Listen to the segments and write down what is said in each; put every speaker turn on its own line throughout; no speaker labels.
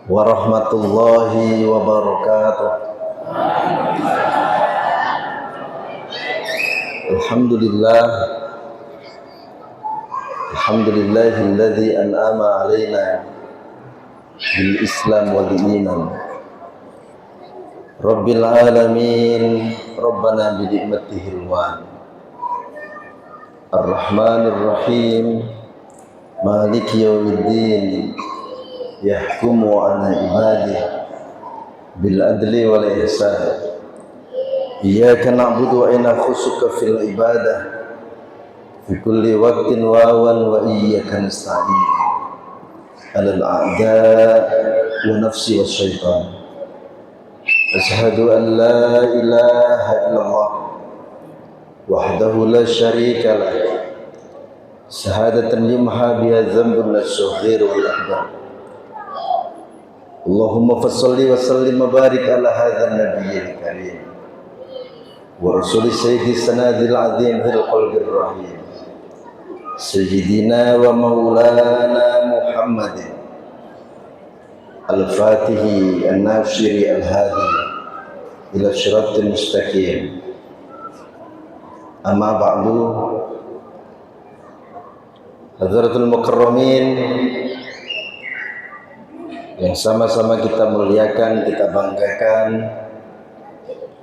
warahmatullahi wabarakatuh. Alhamdulillah, alhamdulillahilladzi an'ama alaina bil Islam wal iman. Rabbil alamin, Rabbana bi ni'matihil wan. Ar-Rahmanir Rahim, Maliki yaumiddin. Yahkumu ala ibadihi bil adli wal ihsan. Iyyaka na'budu wa nakhusuka fil ibadah fi kulli waqtin wawan wa iyyaka nasta'in alal a'da' wa nafsi was syaitan. Asyhadu an la ilaha illallah wahdahu la syarika lah, syahadatan yumha biha dzambun as-saghir wal akbar. Allahumma fassalli wa sallim wa barik ala hadzal nabiyil karim wa rasuli sayyidi sanadil azim fil qalbir rahim sayyidina wa maulana Muhammadin al-fatihi an-nashiri al-hadi ila syiratil mustaqim. Amma ba'du, hadratul mukarramin yang sama-sama kita muliakan, kita banggakan,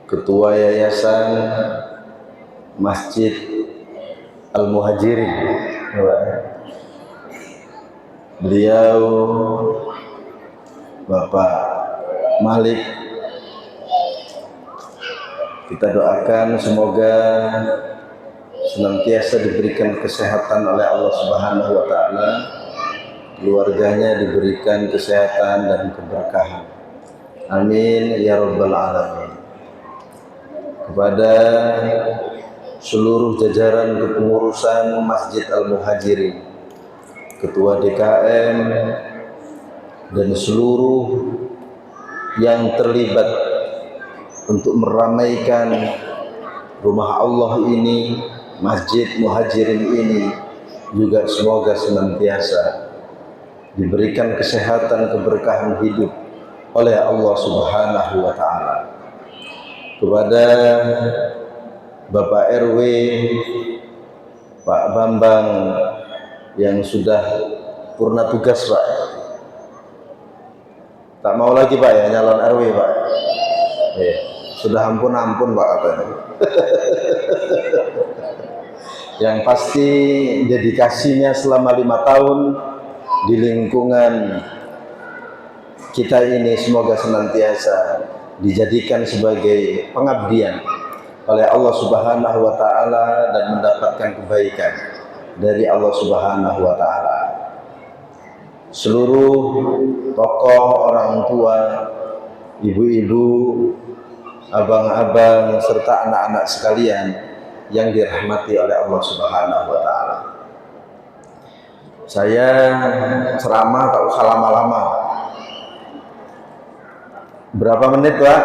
Ketua Yayasan Masjid Al-Muhajirin, beliau Bapak Malik, kita doakan semoga senantiasa diberikan kesehatan oleh Allah Subhanahu wa taala, keluarganya diberikan kesehatan dan keberkahan. Amin ya rabbal alamin. Kepada seluruh jajaran kepengurusan Masjid Al-Muhajirin, Ketua DKM, dan seluruh yang terlibat untuk meramaikan rumah Allah ini, Masjid Muhajirin ini, juga semoga senantiasa diberikan kesehatan, keberkahan hidup oleh Allah Subhanahu wa taala. Kepada Bapak RW, Pak Bambang yang sudah purna tugas, Pak. Tak mau lagi, Pak, ya nyalon RW, Pak. Sudah ampun-ampun, Pak, katanya. Yang pasti dedikasinya selama 5 tahun di lingkungan kita ini semoga senantiasa dijadikan sebagai pengabdian oleh Allah Subhanahu wa taala dan mendapatkan kebaikan dari Allah Subhanahu wa taala. Seluruh tokoh, orang tua, ibu-ibu, abang-abang serta anak-anak sekalian yang dirahmati oleh Allah Subhanahu wa taala. Saya ceramah tak usah lama-lama. Berapa menit, Pak?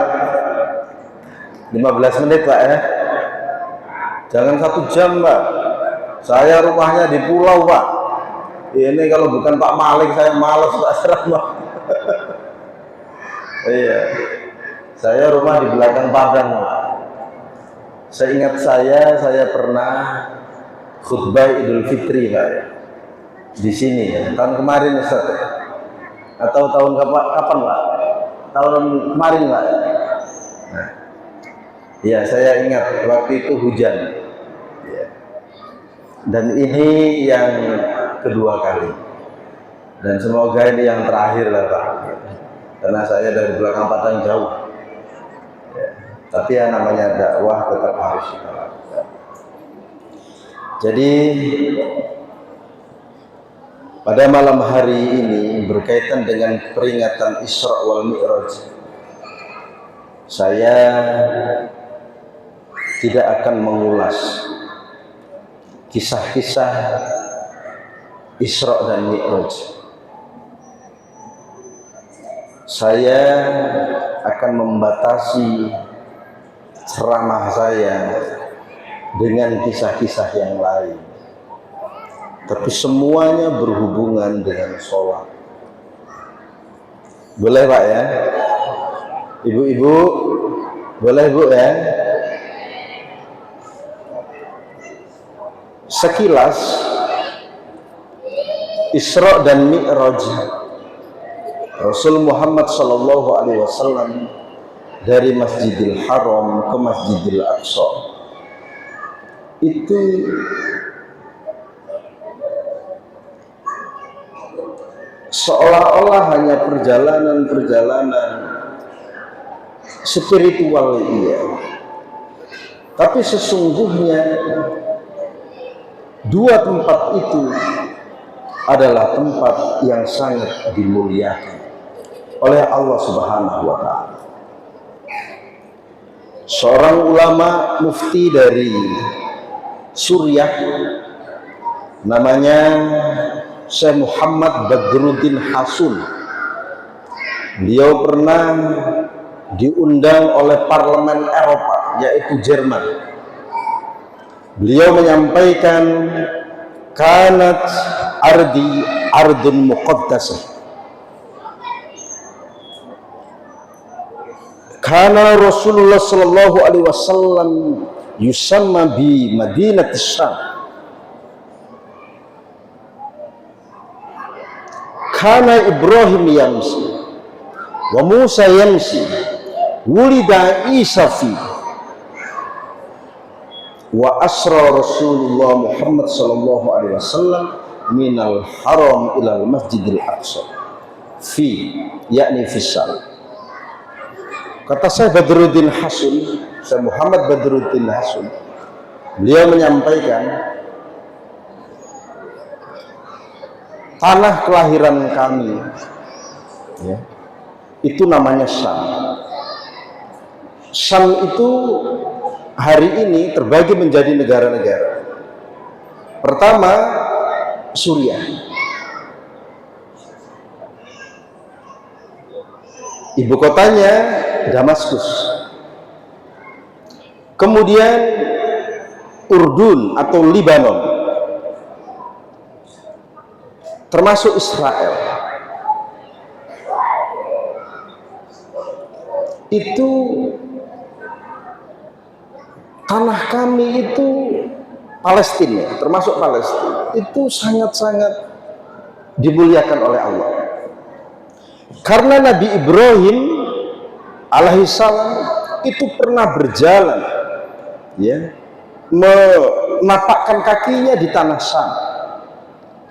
15 menit, Pak, ya. Jangan 1 jam, Pak. Saya rumahnya di pulau, Pak. Ini kalau bukan Pak Malik saya malas, Pak, ceramah. Iya. Saya rumah di belakang Padang, Pak. Seingat saya pernah khutbah Idul Fitri, Pak, ya. Di sini, ya. Tahun kemarin, Ustaz, ya. Atau tahun kapan, Pak? Tahun kemarin, Pak. Nah, ya, saya ingat waktu itu hujan, ya. Dan ini yang kedua kali, dan semoga ini yang terakhir lah, Pak, karena saya dari belakang Padang jauh, ya. Tapi ya namanya dakwah tetap harus kita lakukan. Jadi pada malam hari ini berkaitan dengan peringatan Isra wal Mi'raj, saya tidak akan mengulas kisah-kisah Isra dan Mi'raj. Saya akan membatasi ceramah saya dengan kisah-kisah yang lain. Tapi semuanya berhubungan dengan sholat. Boleh Pak ya? Ibu-ibu, boleh Bu ya? Sekilas Isra dan Mi'raj Rasul Muhammad Sallallahu Alaihi Wasallam dari Masjidil Haram ke Masjidil Aqsa itu seolah-olah hanya perjalanan-perjalanan spiritual, iya, tapi sesungguhnya dua tempat itu adalah tempat yang sangat dimuliakan oleh Allah Subhanahu wa Ta'ala. Seorang ulama mufti dari Suriah namanya Syekh Muhammad Badruddin Hasun. Beliau pernah diundang oleh parlemen Eropa, yaitu Jerman. Beliau menyampaikan, kanat ardi ardun muqaddasah, karena Rasulullah Sallallahu Alaihi Wasallam yusamma bi Madinatis Syam, karena Ibrahim yamsi wa Musa yamsi wulida Isa fi wa asra Rasulullah Muhammad Sallallahu Alaihi Wasallam minal haram ilal masjidil aqsa fi yakni fi Syam. Kata saya Badruddin Hasun, saya Muhammad Badruddin Hasun, beliau menyampaikan, tanah kelahiran kami ya, itu namanya Syam. Syam itu hari ini terbagi menjadi negara-negara. Pertama, Suriah, ibu kotanya Damaskus. Kemudian Urdun atau Libanon, termasuk Israel. Itu tanah kami itu Palestina, termasuk Palestina, itu sangat-sangat dimuliakan oleh Allah. Karena Nabi Ibrahim alaihissalam itu pernah berjalan, ya, menapakkan kakinya di tanah Syam,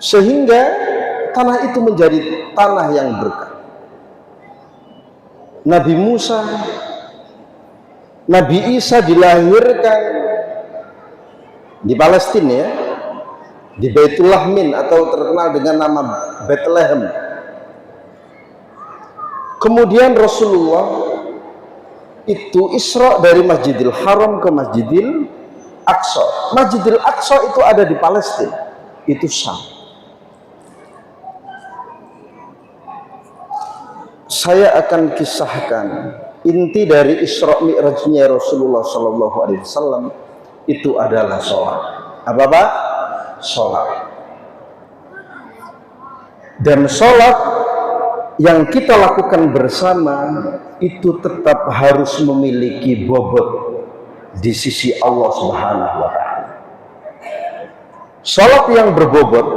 sehingga tanah itu menjadi tanah yang berkah. Nabi Musa, Nabi Isa dilahirkan di Palestina, ya, di Baitul Lahmin atau terkenal dengan nama Bethlehem. Kemudian Rasulullah itu Isra dari Masjidil Haram ke Masjidil Aqsa. Masjidil Aqsa itu ada di Palestina, itu Syam. Saya akan kisahkan inti dari Isra Mi'rajnya Rasulullah Sallallahu Alaihi Wasallam itu adalah sholat. Apa Pak? Sholat. Dan sholat yang kita lakukan bersama itu tetap harus memiliki bobot di sisi Allah Subhanahu wa Ta'ala. Salat yang berbobot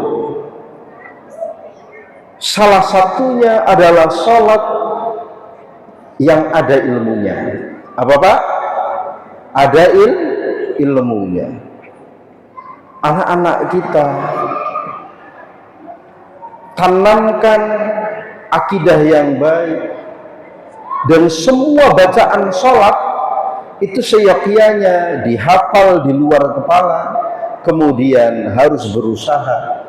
salah satunya adalah salat yang ada ilmunya. Apa Pak? Ada ilmunya. Anak-anak kita tanamkan akidah yang baik, dan semua bacaan sholat itu seyogyanya dihafal di luar kepala, kemudian harus berusaha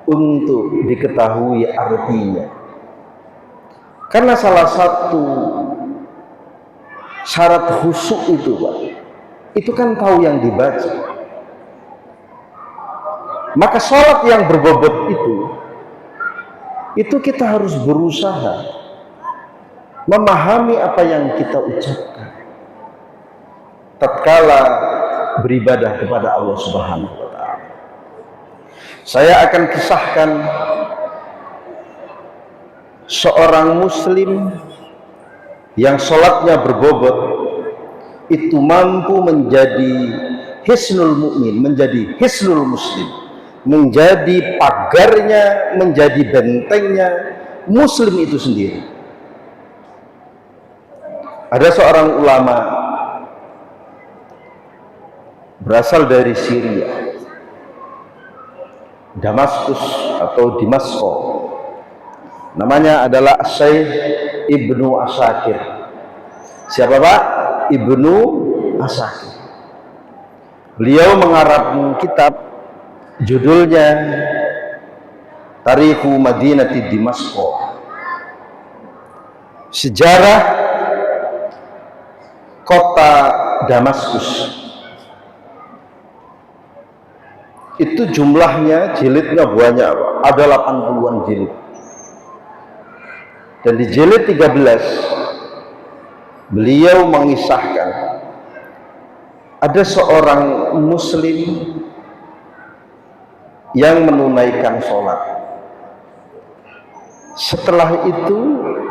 untuk diketahui artinya. Karena salah satu syarat khusyuk itu Pak, itu kan tahu yang dibaca. Maka sholat yang berbobot itu kita harus berusaha memahami apa yang kita ucapkan tatkala beribadah kepada Allah Subhanahu wa Ta'ala. Saya akan kisahkan seorang muslim yang sholatnya berbobot itu mampu menjadi hisnul mukmin, menjadi hisnul muslim, menjadi pagarnya, menjadi bentengnya muslim itu sendiri. Ada seorang ulama berasal dari Syria, Damaskus atau Dimasko, namanya adalah Syekh Ibnu Asakir. Siapa Pak? Ibnu Asakir. Beliau mengarang kitab judulnya Tarikhu Madinati Dimasko, sejarah kota Damaskus. Itu jumlahnya, jilidnya banyak, ada 80-an jilid. Dan di jilid 13 beliau mengisahkan ada seorang muslim yang menunaikan sholat. Setelah itu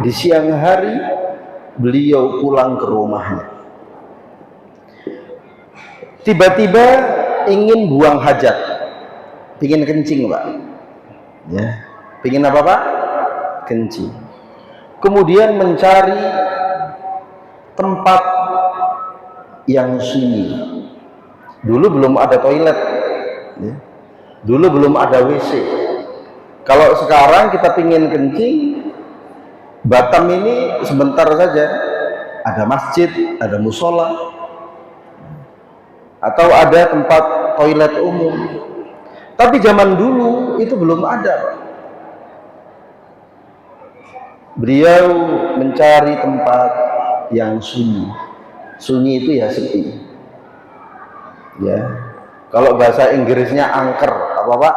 di siang hari beliau pulang ke rumahnya. Tiba-tiba ingin buang hajat, ingin kencing Pak, ya, ingin apa Pak? Kencing. Kemudian mencari tempat yang sunyi. Dulu belum ada toilet, ya. Dulu belum ada WC. Kalau sekarang kita ingin kencing, Batam ini sebentar saja ada masjid, ada musola, atau ada tempat toilet umum. Tapi zaman dulu itu belum ada. Beliau mencari tempat yang sunyi. Sunyi itu ya sepi. Ya. Kalau bahasa Inggrisnya angker, apa Pak?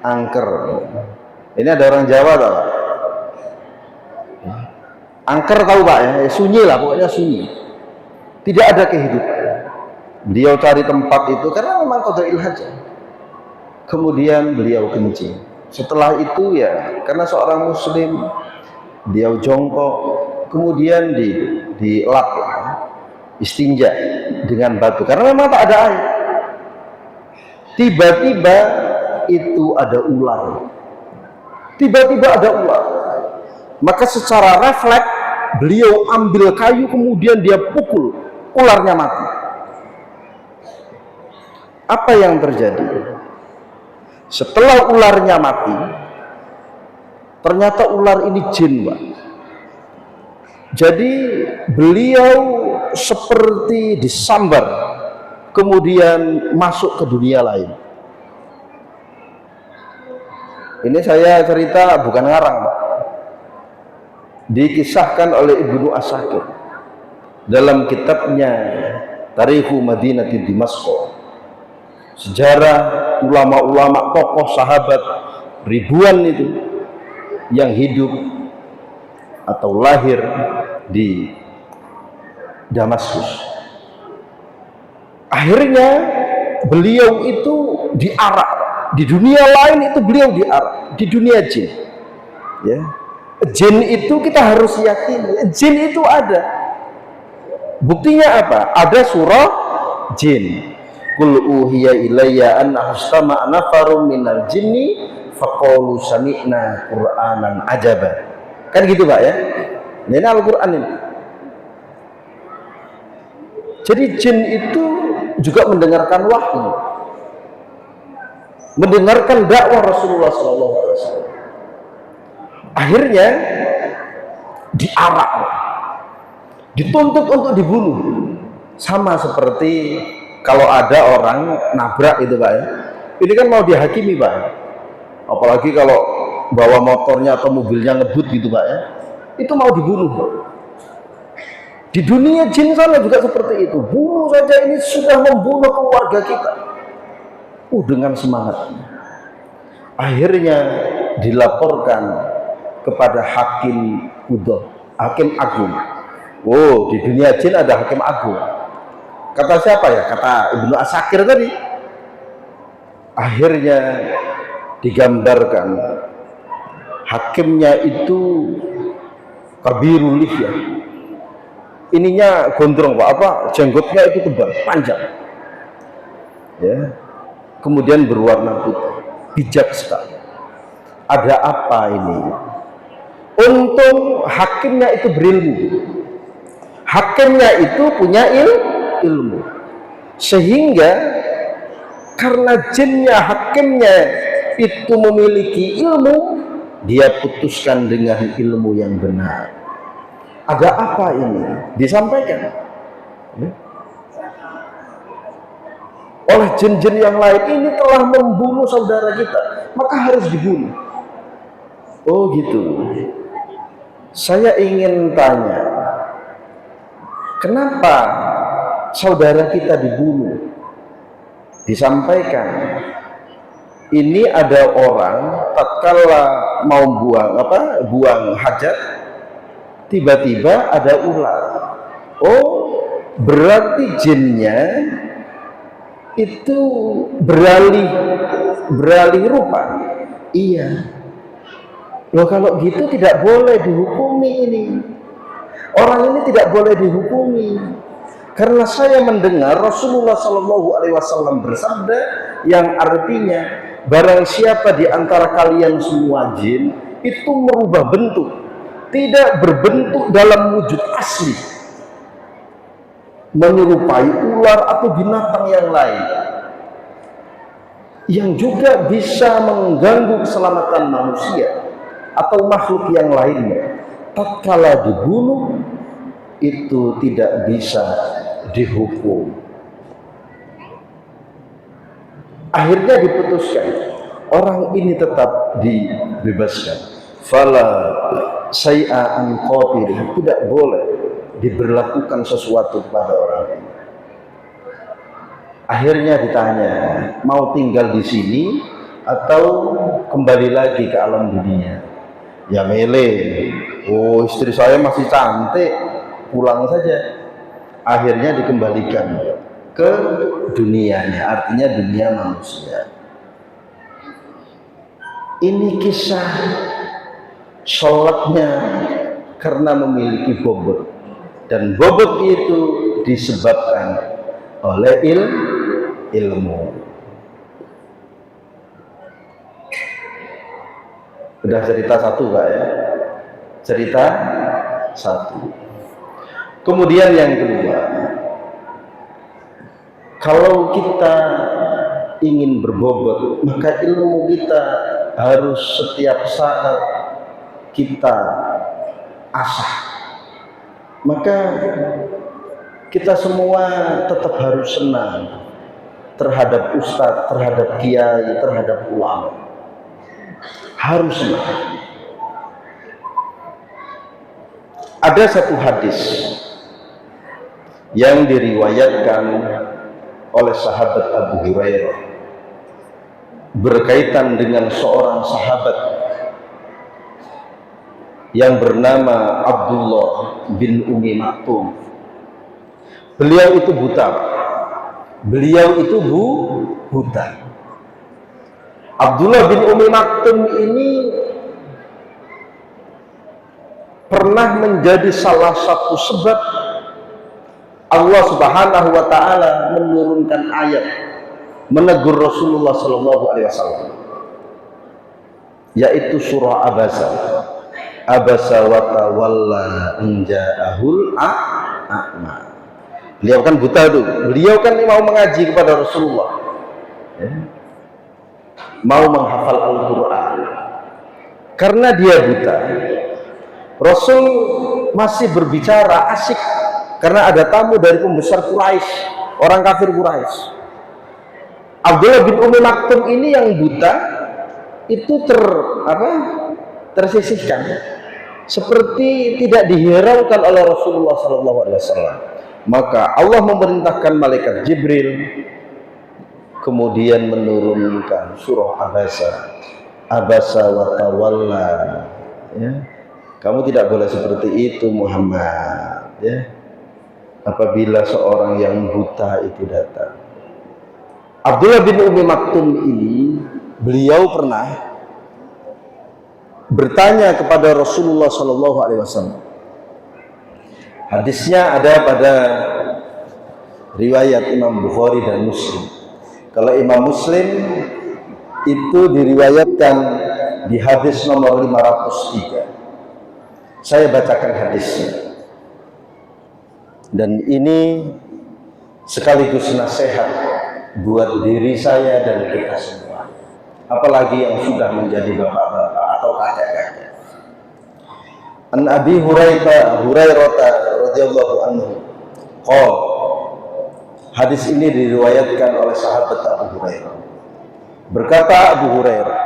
Angker. Ini ada orang Jawa tak Pak? Angker tahu Pak ya? Sunyi lah, pokoknya sunyi. Tidak ada kehidupan. Beliau cari tempat itu karena memang qada'il hajat. Kemudian beliau kencing. Setelah itu ya, karena seorang muslim, beliau jongkok, kemudian dilap, istinja dengan batu karena memang tak ada air. Tiba-tiba itu ada ular. Tiba-tiba ada ular. Maka secara refleks beliau ambil kayu, kemudian dia pukul, ularnya mati. Apa yang terjadi? Setelah ularnya mati, ternyata ular ini jin, Pak. Jadi beliau seperti disambar, kemudian masuk ke dunia lain. Ini saya cerita bukan ngarang, Pak. Dikisahkan oleh Ibnu Asakir dalam kitabnya Tarikhu Madinati Dimasko. Sejarah ulama-ulama, tokoh sahabat ribuan itu yang hidup atau lahir di Damaskus. Akhirnya beliau itu diarak. Di dunia lain itu beliau diarak, di dunia jin. Ya. Jin itu kita harus yakini, jin itu ada. Buktinya apa? Ada surah jin. Qul uhiya ilayya annahu istama'a nafarun minal jinni faqalu sami'na qur'anan ajaba. Kan gitu Pak ya? Ini Al-Qur'an ini. Jadi jin itu juga mendengarkan wahyu, mendengarkan dakwah Rasulullah SAW. Akhirnya diarak, dituntut untuk dibunuh. Sama seperti kalau ada orang nabrak itu Pak ya, ini kan mau dihakimi Pak ya. Apalagi kalau bawa motornya atau mobilnya ngebut gitu Pak ya, itu mau dibunuh. Di dunia jin sana juga seperti itu. Bunuh saja, ini sudah membunuh keluarga kita. Dengan semangat. Akhirnya dilaporkan kepada hakim Qudah, hakim agung. Oh, di dunia jin ada hakim agung. Kata siapa ya? Kata Ibnu Asakir tadi. Akhirnya digambarkan hakimnya itu kabirul lihya, ininya gondrong Pak, jenggotnya itu tebal, panjang ya, kemudian berwarna putih, bijak sekali. Ada apa ini? Untung hakimnya itu berilmu, hakimnya itu punya ilmu, sehingga karena jinnya hakimnya itu memiliki ilmu, dia putuskan dengan ilmu yang benar. Ada apa ini? Disampaikan oleh jin-jin yang lain, ini telah membunuh saudara kita, maka harus dibunuh. Oh gitu. Saya ingin tanya, kenapa saudara kita dibunuh? Disampaikan, ini ada orang tatkala mau buang hajat, tiba-tiba ada ular. Oh, berarti jinnya itu beralih rupa. Iya. Loh, kalau gitu tidak boleh dihukumi ini. Orang ini tidak boleh dihukumi. Karena saya mendengar Rasulullah SAW bersabda yang artinya, barang siapa di antara kalian semua jin itu merubah bentuk, tidak berbentuk dalam wujud asli, menyerupai ular atau binatang yang lain, yang juga bisa mengganggu keselamatan manusia atau makhluk yang lainnya, tatkala dibunuh itu tidak bisa dihukum. Akhirnya diputuskan orang ini tetap dibebaskan. Fala say'an qatil, tidak boleh diberlakukan sesuatu kepada orang ini. Akhirnya ditanya, mau tinggal di sini atau kembali lagi ke alam dunia? Ya milih. Oh, istri saya masih cantik, pulang saja. Akhirnya dikembalikan ke dunianya, artinya dunia manusia. Ini kisah sholatnya karena memiliki bobot, dan bobot itu disebabkan oleh ilmu. Udah cerita satu Pak ya, cerita satu. Kemudian yang kedua, kalau kita ingin berbobot, maka ilmu kita harus setiap saat kita asah. Maka kita semua tetap harus senang terhadap ustadz, terhadap kiai, terhadap ulama. Harus senang. Ada satu hadis yang diriwayatkan oleh sahabat Abu Hurairah berkaitan dengan seorang sahabat yang bernama Abdullah bin Umi Maktum. Beliau itu buta. Beliau itu buta. Abdullah bin Umi Maktum ini pernah menjadi salah satu sebab Allah Subhanahu wa taala menurunkan ayat menegur Rasulullah sallallahu alaihi wasallam, yaitu surah Abasa wa tawalla an ja'ahul a'ma. Beliau kan buta tuh. Beliau kan mau mengaji kepada Rasulullah, mau menghafal Al-Quran. Karena dia buta, Rasul masih berbicara asik, karena ada tamu dari pembesar Quraisy, orang kafir Quraisy. Abdullah bin Umi Maktum ini yang buta itu tersisihkan, seperti tidak dihiraukan oleh Rasulullah SAW. Maka Allah memerintahkan malaikat Jibril, kemudian menurunkan surah Abasa wa tawalla. Ya, kamu tidak boleh seperti itu Muhammad. Ya, apabila seorang yang buta itu datang. Abdullah bin Umi Maktum ini, beliau pernah bertanya kepada Rasulullah Shallallahu Alaihi Wasallam. Hadisnya ada pada riwayat Imam Bukhari dan Muslim. Kalau Imam Muslim itu diriwayatkan di hadis nomor 503. Saya bacakan hadisnya. Dan ini sekaligus nasihat buat diri saya dan kita semua. Apalagi yang sudah menjadi bapak-bapak atau kakek-kakek. An Abi Hurairah radhiyallahu anhu. Hadis ini diriwayatkan oleh sahabat Abu Hurairah. Berkata Abu Hurairah,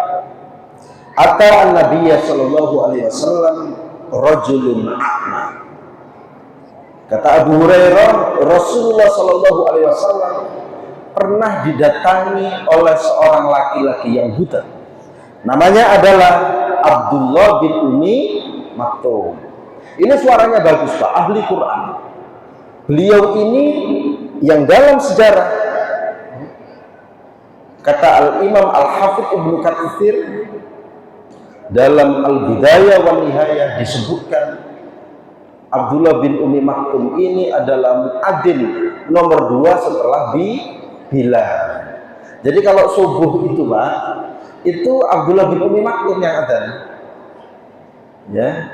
"Ata an-Nabiy sallallahu alaihi wasallam rajulun a'ma." Kata Abu Hurairah, Rasulullah Shallallahu Alaihi Wasallam pernah didatangi oleh seorang laki-laki yang buta. Namanya adalah Abdullah bin Umi Maktum. Ini suaranya bagus Pak, ahli Quran. Beliau ini yang dalam sejarah, kata Al-Imam Al-Hafidh Ibnu Katsir dalam Al-Bidayah wa Nihayah disebutkan Abdullah bin Umi Maktum ini adalah muadzin nomor 2 setelah Bilal. Jadi kalau subuh itu Pak, itu Abdullah bin Umi Maktum yang adzan. Ya.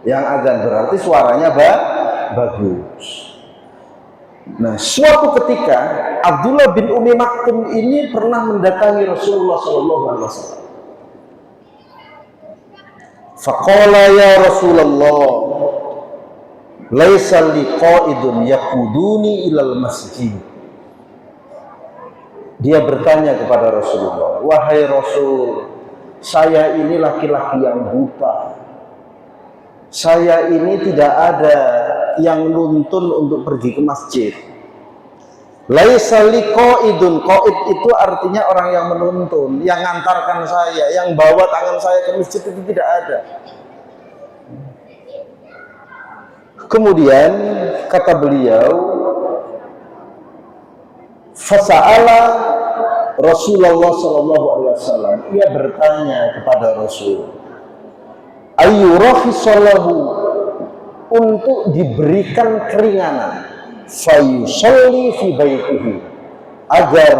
Yang adzan berarti suaranya bagus. Nah, suatu ketika Abdullah bin Umi Maktum ini pernah mendatangi Rasulullah sallallahu alaihi wasallam. Faqala ya Rasulullah, laisa liqaidun yaquduni ilal masjid. Dia bertanya kepada Rasulullah, wahai Rasul, saya ini laki-laki yang buta. Saya ini tidak ada yang nuntun untuk pergi ke masjid. Laisa liqaidun, qaid itu artinya orang yang menuntun, yang ngantarkan saya, yang bawa tangan saya ke masjid, itu tidak ada. Kemudian kata beliau, fasa'ala Rasulullah sallallahu alaihi wasallam, ia bertanya kepada Rasul, ayyurahisallahu, untuk diberikan keringanan, fayusalli fi baitihi, agar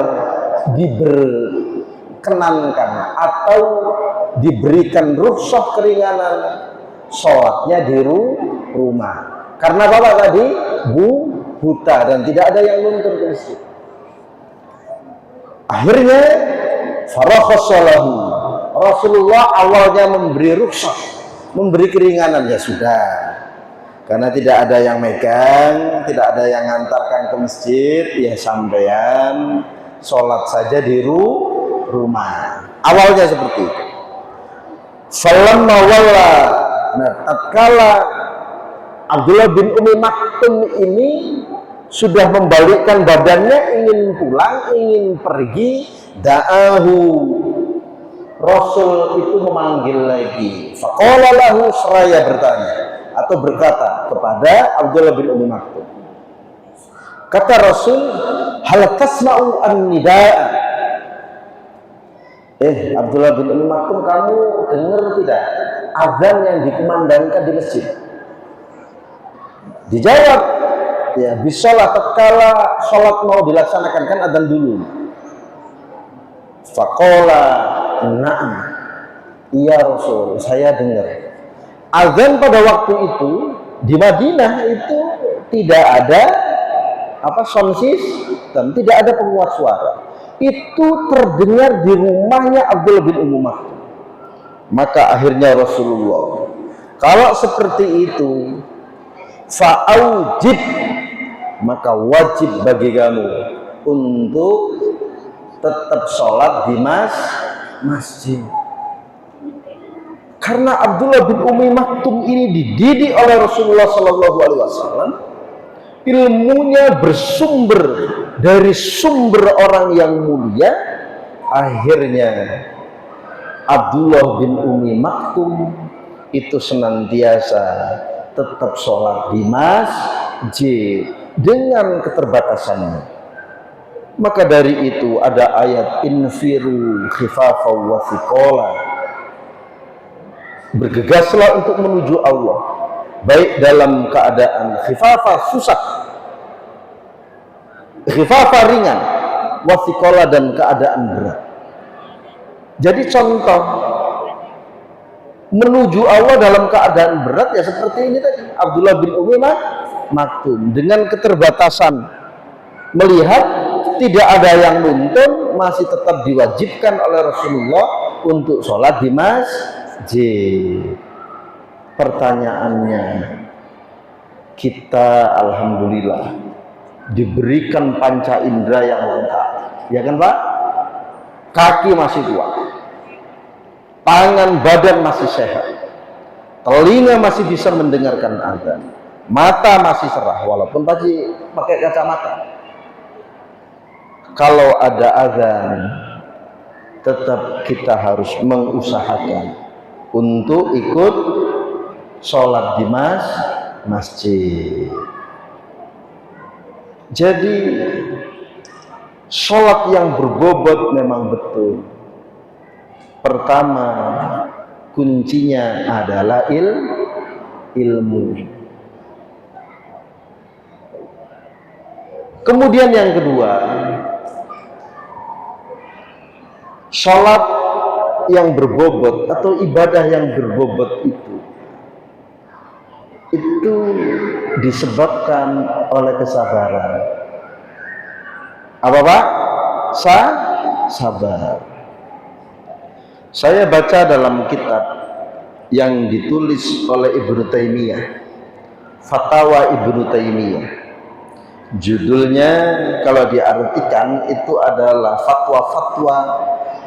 diberkenankan atau diberikan rukhsah keringanan sholatnya di rumah. Karena bapak tadi buta dan tidak ada yang nuntun ke masjid. Akhirnya farakhasalahu, Rasulullah awalnya memberi rukhsah, memberi keringanan, ya sudah. Karena tidak ada yang megang, tidak ada yang ngantarkan ke masjid, ya sampean sholat saja di rumah. Awalnya seperti itu. Falamma walla, nah tatkala Abdullah bin Umi Maktum ini sudah membalikkan badannya, ingin pulang, ingin pergi, da'ahu, Rasul itu memanggil lagi. Faqala lahu, seraya bertanya atau berkata kepada Abdullah bin Umi Maktum, kata Rasul, hal tasma'u an-nida'a, Abdullah bin Umi Maktum, kamu dengar tidak azan yang dikumandangkan di masjid? Dijawab, ya bisalah tatkala sholat mau dilaksanakan, kan adzan dulu. Faqala na'am, iya Rasul, saya dengar. Azan pada waktu itu di Madinah itu tidak ada sound system, tidak ada penguat suara. Itu terdengar di rumahnya Abdullah bin Umi Maktum. Maka akhirnya Rasulullah, kalau seperti itu, fa'aujib, maka wajib bagi kamu untuk tetap sholat di masjid. Karena Abdullah bin Umi Maktum ini dididik oleh Rasulullah Sallallahu Alaihi Wasallam, ilmunya bersumber dari sumber orang yang mulia. Akhirnya Abdullah bin Umi Maktum itu senantiasa tetap sholat di masjid dengan keterbatasannya. Maka dari itu ada ayat infiru khifafa wa thiqala, bergegaslah untuk menuju Allah, baik dalam keadaan khifafah susah, khifafah ringan, wasikola dan keadaan berat. Jadi contoh menuju Allah dalam keadaan berat ya seperti ini tadi, Abdullah bin Umi Maktum dengan keterbatasan melihat tidak ada yang nuntun, masih tetap diwajibkan oleh Rasulullah untuk sholat di masjid. Pertanyaannya, kita alhamdulillah diberikan panca indera yang lengkap, ya kan Pak? Kaki masih kuat, tangan badan masih sehat, telinga masih bisa mendengarkan azan, mata masih cerah walaupun pasti pakai kacamata. Kalau ada azan, tetap kita harus mengusahakan untuk ikut sholat di masjid. Jadi sholat yang berbobot memang betul. Pertama, kuncinya adalah ilmu. Kemudian yang kedua, sholat yang berbobot atau ibadah yang berbobot itu disebabkan oleh kesabaran. Apa Pak? Sabar. Saya baca dalam kitab yang ditulis oleh Ibnu Taimiyah, Fatwa Ibnu Taimiyah. Judulnya kalau diartikan itu adalah fatwa-fatwa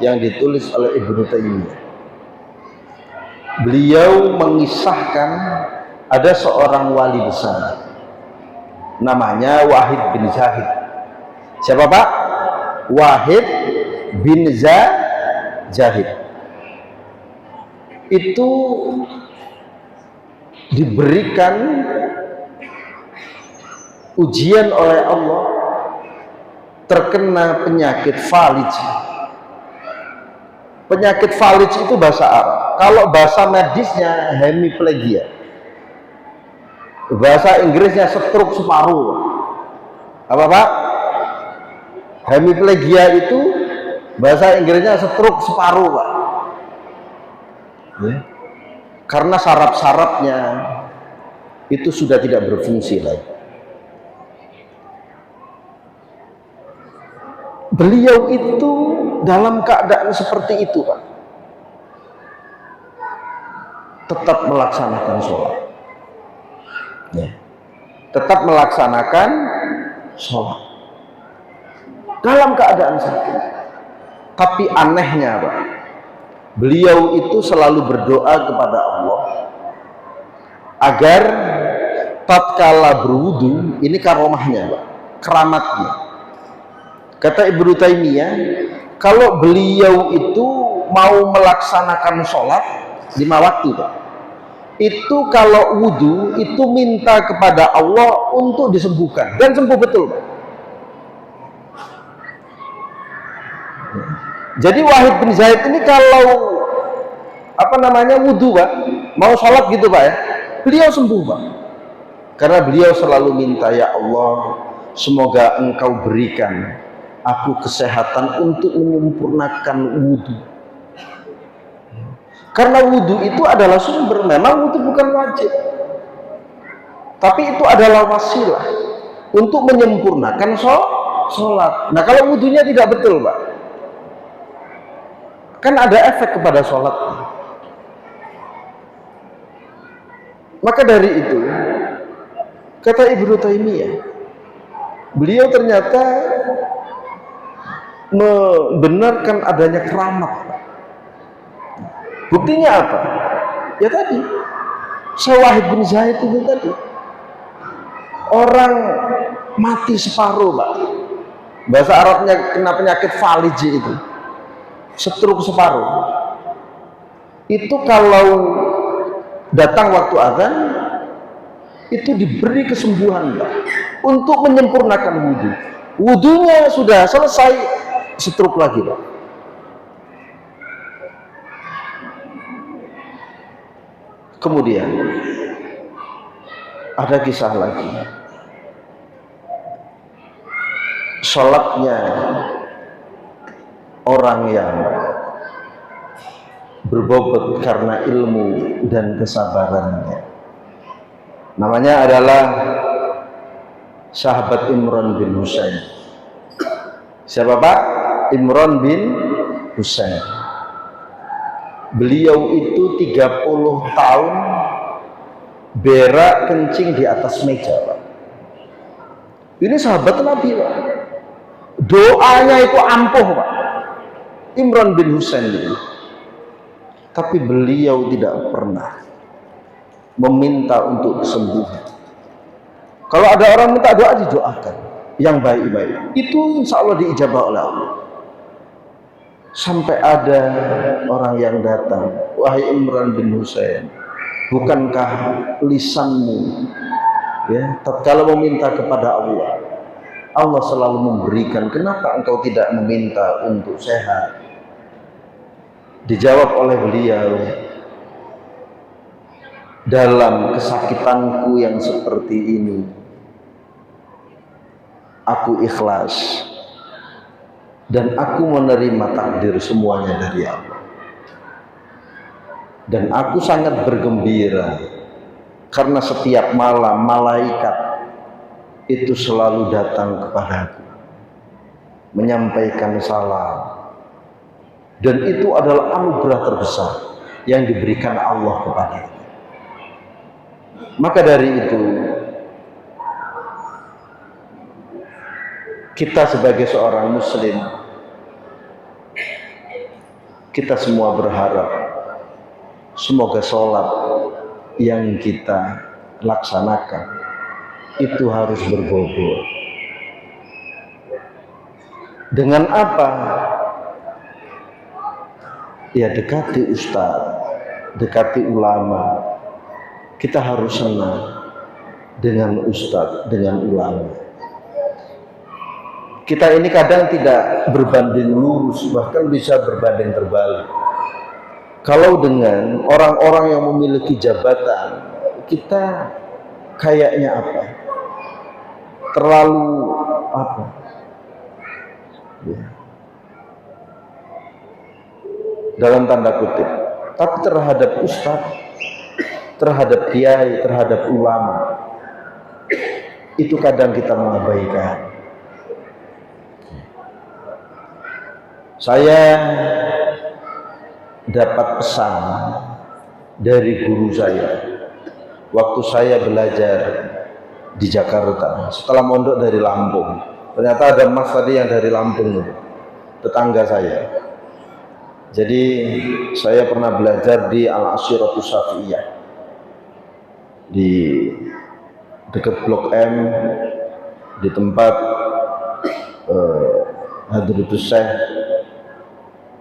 yang ditulis oleh Ibnu Taimiyah. Beliau mengisahkan ada seorang wali besar namanya Wahid bin Zahid. Siapa Pak? Wahid bin Zahid. Itu diberikan ujian oleh Allah, terkena penyakit falij. Penyakit falij itu bahasa Arab. Kalau bahasa medisnya hemiplegia, bahasa Inggrisnya stroke separuh. Apa Pak? Hemiplegia itu bahasa Inggrisnya stroke separuh Pak. Karena saraf-sarafnya itu sudah tidak berfungsi lagi. Beliau itu dalam keadaan seperti itu Pak, tetap melaksanakan sholat, tetap melaksanakan sholat dalam keadaan sakit. Tapi anehnya Pak, beliau itu selalu berdoa kepada Allah agar tatkala berwudu, ini karomahnya Pak, keramatnya. Kata Ibnu Taimiyah, kalau beliau itu mau melaksanakan sholat 5 waktu Pak, itu kalau wudu itu minta kepada Allah untuk disembuhkan, dan sembuh betul Pak. Jadi Wahid bin Zaid ini kalau wudu Pak, mau sholat gitu Pak ya, beliau sembuh Pak, karena beliau selalu minta, ya Allah, semoga Engkau berikan aku kesehatan untuk menyempurnakan wudu. Karena wudu itu adalah sumber, memang wudu bukan wajib, tapi itu adalah wasilah untuk menyempurnakan sholat. Nah kalau wudunya tidak betul Pak, kan ada efek kepada sholat. Maka dari itu, kata Ibnu Taimiyah, beliau ternyata membenarkan adanya keramat. Buktinya apa? Ya tadi, Wahid bin Zaid itu tadi, orang mati separuh Pak, bahasa Arabnya kena penyakit falij itu, stroke separuh. Itu kalau datang waktu azan itu diberi kesembuhan Pak, untuk menyempurnakan wudu. Wudunya sudah selesai, stroke lagi Pak. Kemudian ada kisah lagi, sholatnya orang yang berbobot karena ilmu dan kesabarannya. Namanya adalah sahabat Imran bin Husain. Siapa Pak? Imran bin Husain. Beliau itu 30 tahun berak kencing di atas meja, Pak. Ini sahabat Nabi, Pak. Doanya itu ampuh, Pak. Imran bin Husain ini. Tapi beliau tidak pernah meminta untuk kesembuhan. Kalau ada orang minta doa, didoakan yang baik-baik. Itu insya Allah diijabah oleh Allah. Sampai ada orang yang datang, wahai Imran bin Husain, bukankah lisanmu ya tatkala meminta kepada Allah, Allah selalu memberikan, kenapa engkau tidak meminta untuk sehat? Dijawab oleh beliau, dalam kesakitanku yang seperti ini aku ikhlas dan aku menerima takdir semuanya dari Allah, dan aku sangat bergembira karena setiap malam malaikat itu selalu datang kepadaku menyampaikan salam, dan itu adalah anugerah terbesar yang diberikan Allah kepadanya. Maka dari itu kita sebagai seorang muslim, kita semua berharap semoga sholat yang kita laksanakan itu harus berbobot. Dengan apa? Ya dekati ustadz, dekati ulama. Kita harus senang dengan ustadz, dengan ulama. Kita ini kadang tidak berbanding lurus, bahkan bisa berbanding terbalik. Kalau dengan orang-orang yang memiliki jabatan, kita kayaknya apa? Terlalu apa? Ya. Dalam tanda kutip. Tapi terhadap ustadz, terhadap kiai, terhadap ulama, itu kadang kita mengabaikan. Saya dapat pesan dari guru saya waktu saya belajar di Jakarta setelah mondok dari Lampung. Ternyata ada mas tadi yang dari Lampung, tetangga saya. Jadi saya pernah belajar di Al-Asyiratus Syafi'iyah di dekat Blok M, di tempat Hadratus Syekh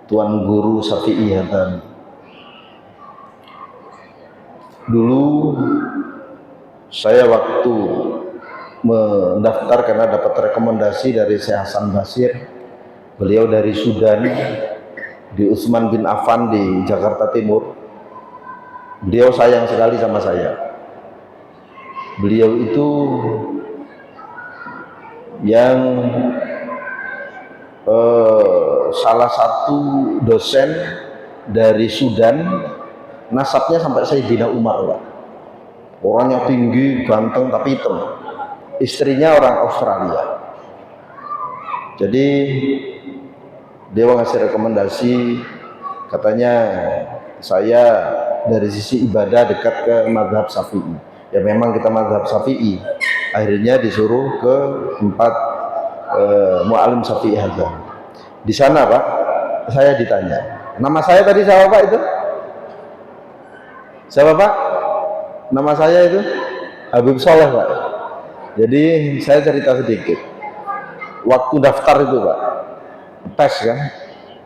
Tuan Guru Syafi'i Haddam. Dulu saya waktu mendaftar karena dapat rekomendasi dari Syekh Hasan Basir, beliau dari Sudan, di Utsman bin Affan di Jakarta Timur. Beliau sayang sekali sama saya. Beliau itu yang salah satu dosen dari Sudan, nasabnya sampai Sayyidina Umar, Pak. Orangnya tinggi, ganteng tapi hitam. Istrinya orang Australia. Jadi dia ngasih rekomendasi, katanya saya dari sisi ibadah dekat ke mazhab Syafi'i. Ya memang kita mazhab Syafi'i. Akhirnya disuruh ke tempat Mu'alim Syafi'i Haddam. Di sana Pak, saya ditanya, nama saya tadi siapa Pak itu? Siapa Pak? Nama saya itu Habib Soleh Pak. Jadi saya cerita sedikit. Waktu daftar itu Pak, tes kan,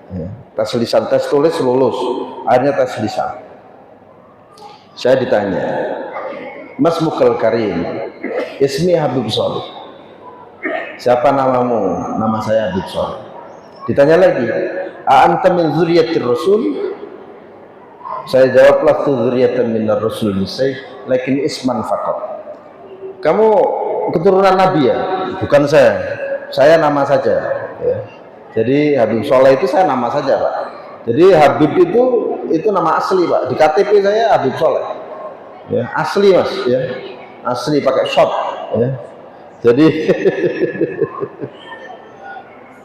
ya, tes lisan, tes tulis lulus, akhirnya tes lisan. Saya ditanya, Mas Mukal Karim, ismi Habib Soleh. Siapa namamu? Nama saya Habib Soleh. Ditanya lagi, a'anta min dzurriyyatir Rasul? Saya jawab lastu dzurriyyatan minar rasul nisai lakin isman faqat. Kamu keturunan Nabi ya? Bukan saya nama saja ya. Jadi Habib Soleh itu saya nama saja Pak. Jadi Habib itu nama asli Pak. Di KTP saya Habib Soleh ya, asli Mas ya, asli pakai shop ya. Jadi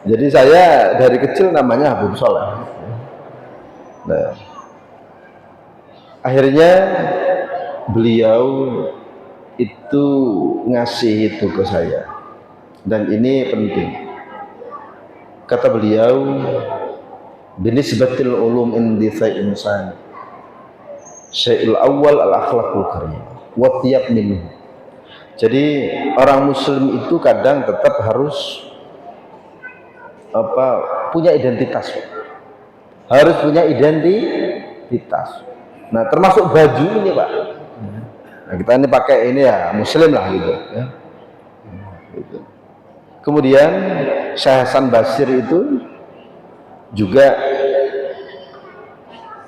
jadi saya dari kecil namanya Habib Soleh. Nah, akhirnya beliau itu ngasih itu ke saya, dan ini penting. Kata beliau, binisbatil ulum indi insan syai'ul awal al akhlaqul karim wa tiyab minhu. Jadi orang muslim itu kadang tetap harus punya identitas, harus punya identitas. Nah, termasuk baju ini Pak. Nah, kita ini pakai ini ya muslim lah gitu ya. Gitu. Kemudian Syekh Hasan Basir itu juga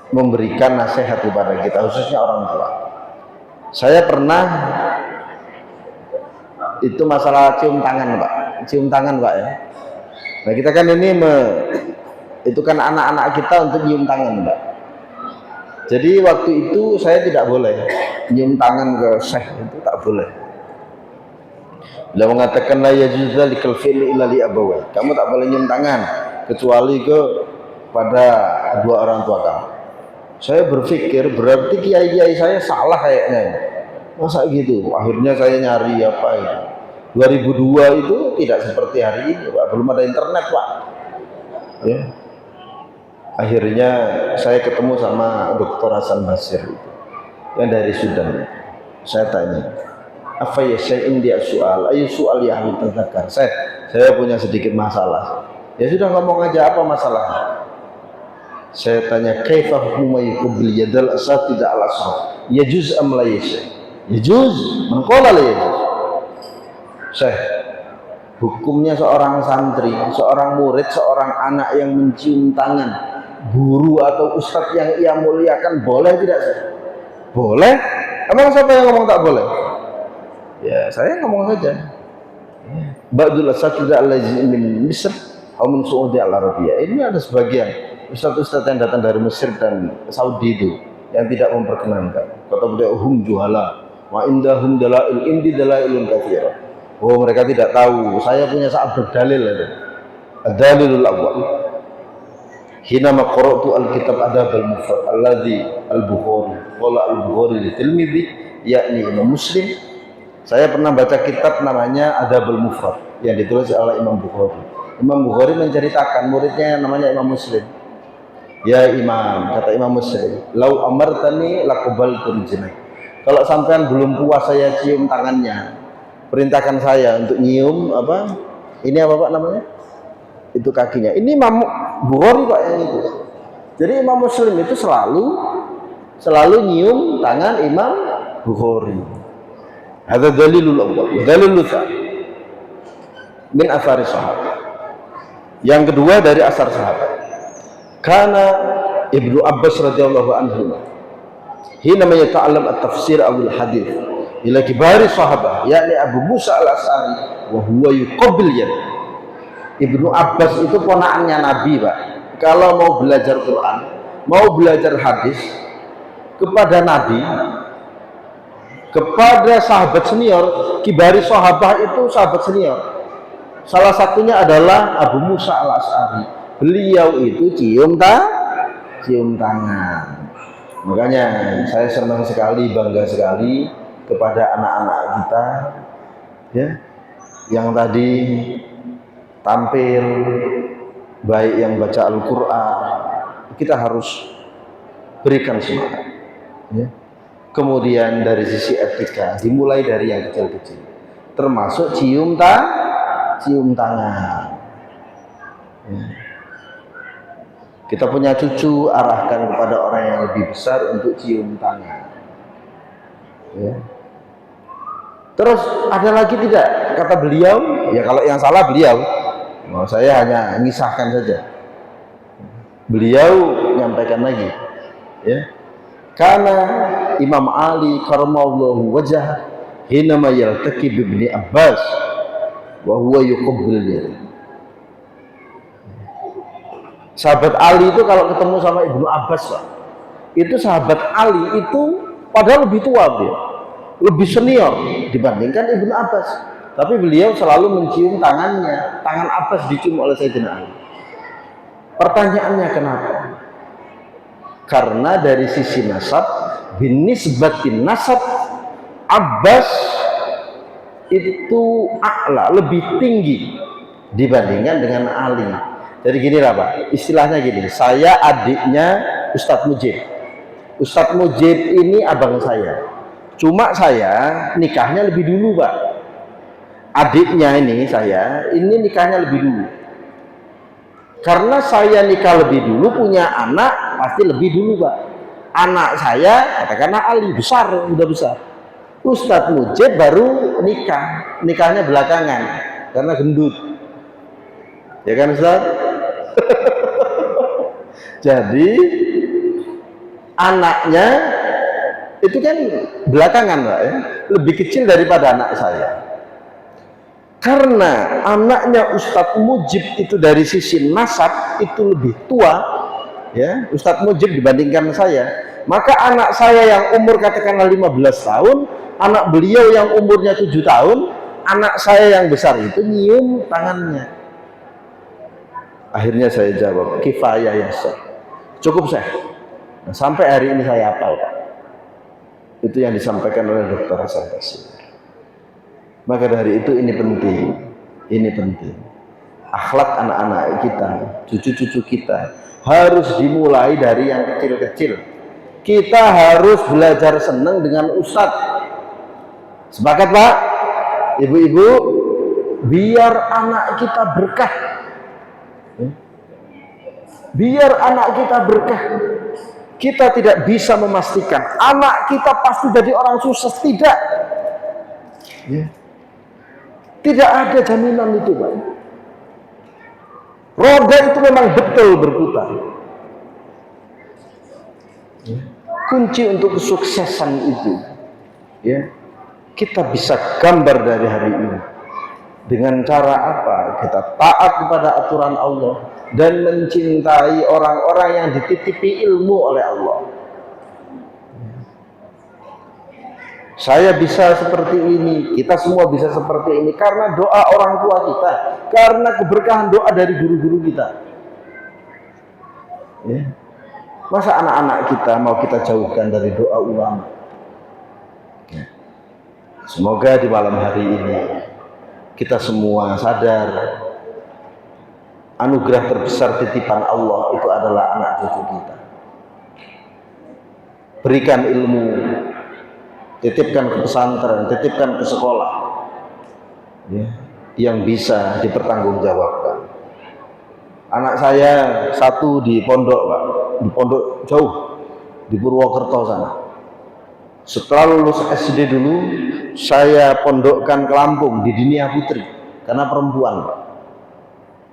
memberikan nasihat kepada kita, khususnya orang tua. Saya pernah itu masalah cium tangan Pak ya. Nah, kita kan ini itu kan anak-anak kita untuk nyium tangan Pak. Jadi waktu itu saya tidak boleh nyium tangan ke Syekh, itu tak boleh. Beliau mengatakan la yajuzu likal fi'li illa li abawai. Kamu tak boleh nyium tangan kecuali pada kedua orang tua kamu. Saya berpikir berarti kiai-kiai saya salah kayaknya. Masa gitu? Akhirnya saya nyari apa itu. 2002 itu tidak seperti hari ini Pak, belum ada internet Pak. Ya. Akhirnya saya ketemu sama Dr. Hasan Basir itu, yang dari Sudan. Saya tanya, apa ya saya dia soal, ayo soal yang tertakar. Saya punya sedikit masalah. Ya sudah, ngomong aja apa masalahnya. Saya tanya, kaifa hukmu yuqbil yadal asatidz al-asr? Yajuz am la yajuz? Yajuz, man qala la yajuz. Syekh, hukumnya seorang santri, seorang murid, seorang anak yang mencium tangan guru atau ustadz yang ia muliakan boleh tidak sih? Boleh. Emang siapa yang ngomong tak boleh? Ya saya ngomong saja. Ba'dul asatidz allazi min Misr atau min Saudi al-Arabiyah. Ini ada sebagian ustadz-ustadz yang datang dari Mesir dan Saudi itu yang tidak memperkenankan. Kata beliau, hum juhala wa indahum dalail indi dalailun katsira. Oh, mereka tidak tahu. Saya punya saat berdalil itu. Ad-dalilul awwal. Hina ma qara'tu al-kitab adab al-mufrad alladhi al-Bukhari. Qala al-Bukhari li tilmidhi yakni Imam Muslim. Saya pernah baca kitab namanya Adabul Mufrad yang ditulis oleh Imam Bukhari. Imam Bukhari menceritakan muridnya yang namanya Imam Muslim. Ya Imam, kata Imam Muslim, lau amartani laqabaltu rijlaik. Kalau sampean belum puas saya cium tangannya, perintahkan saya untuk nyium apa? Ini apa Pak namanya? Itu kakinya. Ini Imam Bukhari Pak yang itu. Jadi Imam Muslim itu selalu nyium tangan Imam Bukhari. Ada dalilul awwal, dalilul tsani min athari sahabat. Yang kedua dari asar sahabat. Karena Ibnu Abbas radhiyallahu anhu hina yata'allam at-tafsir awal hadis ila kibari sahabat yakni Abu Musa al-Asy'ari wa huwa yuqabbil yad. Ibnu Abbas itu ponakannya Nabi Pak. Kalau mau belajar Quran, mau belajar hadis kepada Nabi, kepada sahabat senior, kibari sahabat itu sahabat senior. Salah satunya adalah Abu Musa al-Asy'ari. Beliau itu cium tangan. Makanya saya senang sekali, bangga sekali kepada anak-anak kita ya, yang tadi tampil baik yang baca Al-Qur'an, kita harus berikan semangat ya. Kemudian dari sisi etika dimulai dari yang kecil-kecil, termasuk cium tangan ya. Kita punya cucu, arahkan kepada orang yang lebih besar untuk cium tangan ya. Terus ada lagi tidak kata beliau, ya kalau yang salah beliau, saya hanya mengisahkan saja. Beliau menyampaikan lagi ya, Karena Imam Ali karamallahu wajhah hinama yaltaqi bi Ibni Abbas wa huwa yuqabbil. Sahabat Ali itu kalau ketemu sama Ibnu Abbas, Pak, itu sahabat Ali itu padahal lebih tua dia, lebih senior dibandingkan Ibnu Abbas, tapi beliau selalu mencium tangannya. Tangan Abbas dicium oleh Sayyidina Ali. Pertanyaannya kenapa? Karena dari sisi nasab, binisbatin nasab, Abbas itu a'la, lebih tinggi dibandingkan dengan Ali. Jadi gini lah, Pak, istilahnya gini, saya adiknya Ustadz Mujib. Ustadz Mujib ini abang saya, cuma saya nikahnya lebih dulu, Pak. Adiknya ini saya, ini nikahnya lebih dulu. Karena saya nikah lebih dulu, punya anak pasti lebih dulu, Pak. Anak saya katakanlah Ali, besar, udah besar. Ustadz Mujib baru nikahnya belakangan karena gendut, ya kan Ustadz? Jadi anaknya itu kan belakangan, Pak, ya, lebih kecil daripada anak saya. Karena anaknya Ustadz Mujib itu dari sisi nasab itu lebih tua, ya, Ustadz Mujib dibandingkan saya, maka anak saya yang umur katakanlah 15 tahun, anak beliau yang umurnya 7 tahun, anak saya yang besar itu nyium tangannya. Akhirnya saya jawab, kifayah ya Syekh, cukup Syekh. Nah, sampai hari ini saya hafal, Pak. Itu yang disampaikan oleh Dr. Hasan Basir. Maka dari itu ini penting. Akhlak anak-anak kita, cucu-cucu kita harus dimulai dari yang kecil-kecil. Kita harus belajar senang dengan ustadz. Sepakat, Pak? Ibu-ibu, biar anak kita berkah. Biar anak kita berkah. Kita tidak bisa memastikan anak kita pasti jadi orang sukses, tidak. Ya. Tidak ada jaminan itu, Pak. Roda itu memang betul berputar. Ya. Kunci untuk kesuksesan itu, ya, kita bisa gambar dari hari ini. Dengan cara apa? Kita taat kepada aturan Allah dan mencintai orang-orang yang dititipi ilmu oleh Allah. Saya bisa seperti ini, kita semua bisa seperti ini karena doa orang tua kita, karena keberkahan doa dari guru-guru kita. Ya. Masa anak-anak kita mau kita jauhkan dari doa ulama? Ya. Semoga di malam hari ini kita semua sadar anugerah terbesar titipan Allah itu adalah anak cucu kita. Berikan ilmu, titipkan ke pesantren, titipkan ke sekolah, ya, yang bisa dipertanggungjawabkan. Anak saya satu di pondok, Pak, di pondok jauh di Purwokerto sana. Setelah lulus SD dulu, saya pondokkan ke Lampung di Dinia Putri karena perempuan, Pak.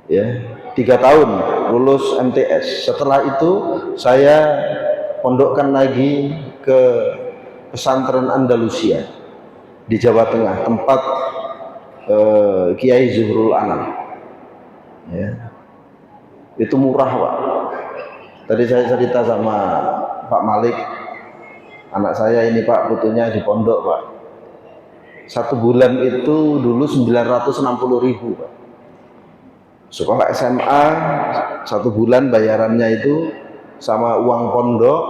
Ya, 3 tahun lulus MTS. Setelah itu saya pondokkan lagi ke pesantren Andalusia di Jawa Tengah, tempat Kiai Zuhrul Anam. Ya. Itu murah, Pak. Tadi saya cerita sama Pak Malik, anak saya ini, Pak, putunya di pondok, Pak. 1 bulan itu dulu 960.000, Pak. Sekolah SMA 1 bulan bayarannya itu sama uang pondok